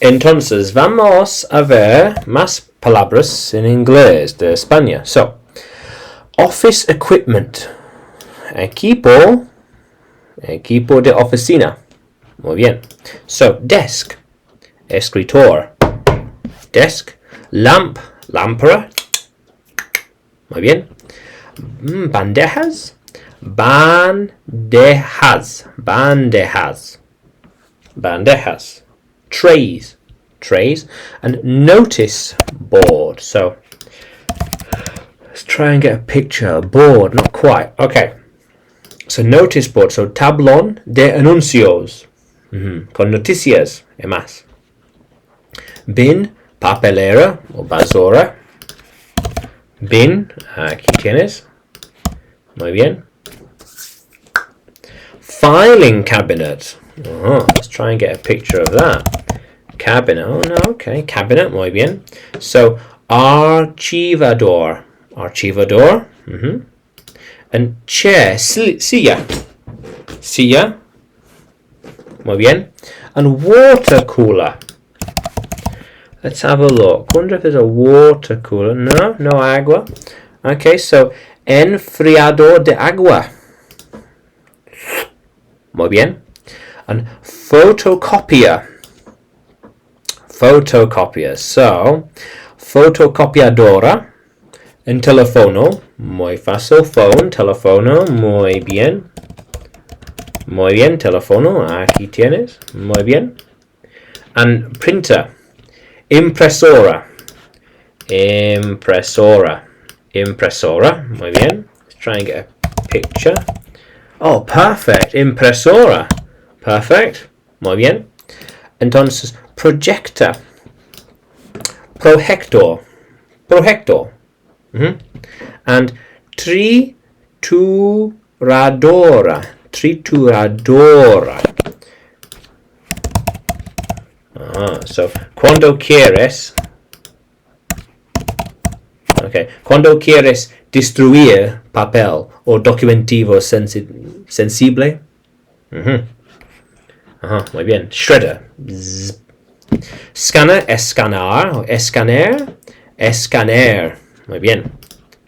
Entonces, vamos a ver más palabras en inglés de España. So, office equipment. Equipo de oficina. Muy bien. So, desk. Escritor. Desk. Lamp. Lámpara. Muy bien. Bandejas. Bandejas. Trays. And notice board. So, let's try and get a picture. Board, not quite. Okay. So, notice board. So, tablón de anuncios. Con noticias y más. Bin, papelera o basura. Bin, aquí tienes. Muy bien. Filing cabinet. Let's try and get a picture of that. Cabinet. Oh, no, okay. Cabinet, muy bien. So, archivador. And chair, silla. Muy bien. And water cooler. Let's have a look. Wonder if there's a water cooler. No agua. Okay, so enfriador de agua. Muy bien. And photocopier. So, fotocopiadora. En teléfono. Muy fácil. Phone, teléfono. Muy bien. Teléfono. Aquí tienes. Muy bien. And printer. Impresora. Muy bien. Let's try and get a picture. Oh, perfect. Impresora. Perfect. Muy bien. Entonces, projector. Projector. And trituradora. So, cuando quieres destruir papel o documento sensible. Muy bien. Shredder. Scanner, escanear o escanear. Muy bien.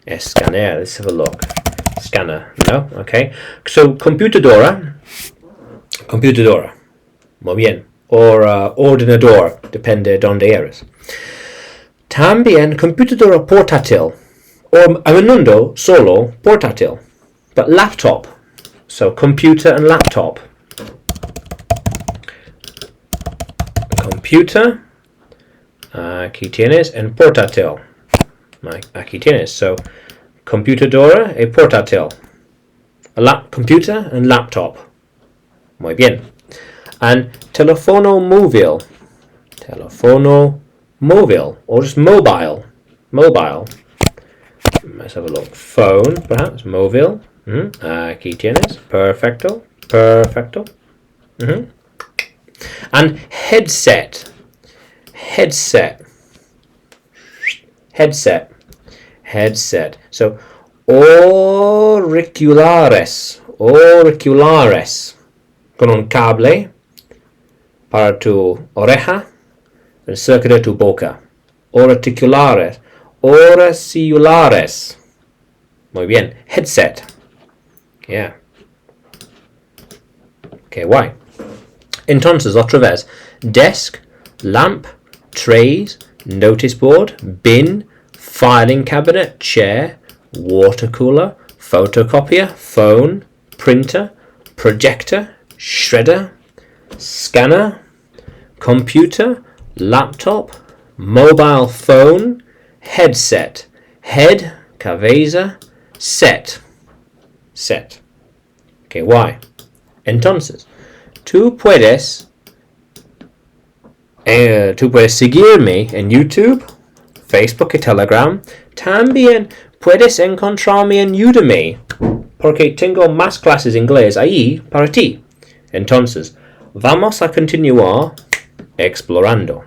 Escanear. Let's have a look. Scanner. No? Okay. So, computadora. Muy bien. Or ordenador. Depende donde eres. También computadora portátil. O a menudo solo portátil. But laptop. So, computer and laptop. Computer. Aquí tienes. And portátil. Aquí tienes. So, computadora y portátil. Computer and laptop. Muy bien. And teléfono móvil. Or just mobile. Let's have a look. Phone, perhaps. Móvil. Aquí tienes. Perfecto. And headset. So, auriculares. Con un cable para tu oreja y cerca de tu boca. Auriculares. Muy bien. Headset. Yeah. Okay, guay. Entonces, otra vez. Desk, lamp, trays, notice board, bin, filing cabinet, chair, water cooler, photocopier, phone, printer, projector, shredder, scanner, computer, laptop, mobile phone, headset, head, cabeza, set. Okay, why? Entonces, tú puedes seguirme en YouTube, Facebook y Telegram. También puedes encontrarme en Udemy, porque tengo más clases de inglés ahí para ti. Entonces, vamos a continuar explorando.